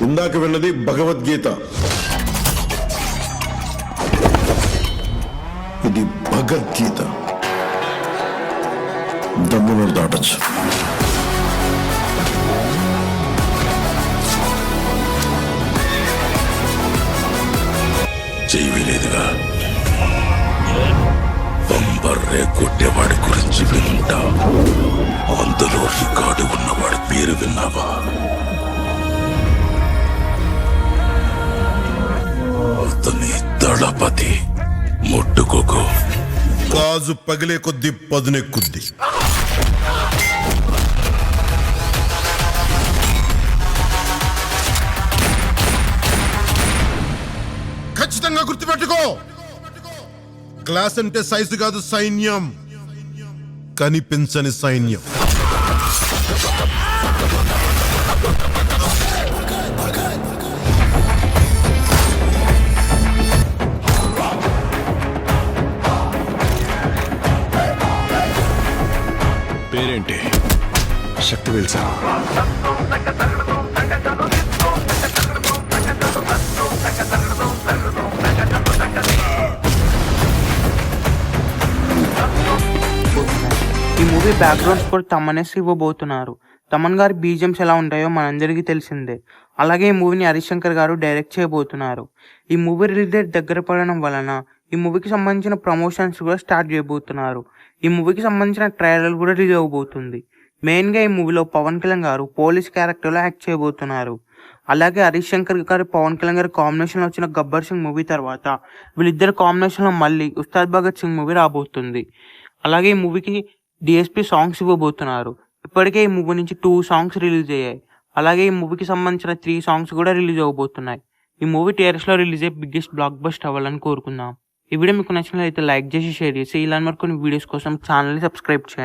ఇందాక విన్నది భగవద్గీత, ఇది భగవద్గీత. దమ్మును దాటచ్చు. చేయలేదుగా. బంబర్రే కొట్టేవాడి గురించి వింటా, అందులో రికార్డు ఉన్నవాడి పేరు విన్నావా? అతని దళపతి. ముట్టుకోకు. గాజు పగిలే కొద్ది పదునెక్కుద్ది. ఖచ్చితంగా గుర్తుపెట్టుకో, క్లాస్ అంటే సైజు కాదు, సైన్యం. కనిపించని సైన్యం. పేరేంటి? శక్తివేల్ సార్. ఈ మూవీ బ్యాక్గ్రౌండ్ స్కోర్ తమనేసి ఇవ్వబోతున్నారు. తమన్ గారి బీజిఎమ్స్ ఎలా ఉంటాయో మనందరికీ తెలిసిందే. అలాగే ఈ మూవీని హరీష్ శంకర్ గారు డైరెక్ట్ చేయబోతున్నారు. ఈ మూవీ రిలీజ్ డేట్ దగ్గర పడడం వలన ఈ మూవీకి సంబంధించిన ప్రమోషన్స్ కూడా స్టార్ట్ చేయబోతున్నారు. ఈ మూవీకి సంబంధించిన ట్రైలర్ కూడా రిలీజ్ అవబోతుంది. మెయిన్గా ఈ మూవీలో పవన్ కళ్యాణ్ గారు పోలీస్ క్యారెక్టర్లో యాక్ట్ చేయబోతున్నారు. అలాగే హరీష్ శంకర్ గారు పవన్ కళ్యాణ్ గారి కాంబినేషన్లో వచ్చిన గబ్బర్ సింగ్ మూవీ తర్వాత వీళ్ళిద్దరు కాంబినేషన్లో మళ్ళీ ఉస్తాద్ భగత్ సింగ్ మూవీ రాబోతుంది. అలాగే ఈ మూవీకి డిఎస్పి సాంగ్స్ ఇవ్వబోతున్నారు. ఇప్పటికే ఈ మూవీ నుంచి 2 సాంగ్స్ రిలీజ్ అయ్యాయి. అలాగే ఈ మూవీకి సంబంధించిన 3 సాంగ్స్ కూడా రిలీజ్ అవ్వబోతున్నాయి. ఈ మూవీ థియేటర్స్లో రిలీజ్ అయ్యి బిగ్గెస్ట్ బ్లాక్ బస్టర్ అవ్వాలని కోరుకుందాం. ఈ వీడియో మీకు నచ్చినట్లయితే లైక్ చేసి షేర్ చేసి ఇలాంటి మరికొన్ని వీడియోస్ కోసం ఛానల్ని సబ్స్క్రైబ్ చేయండి.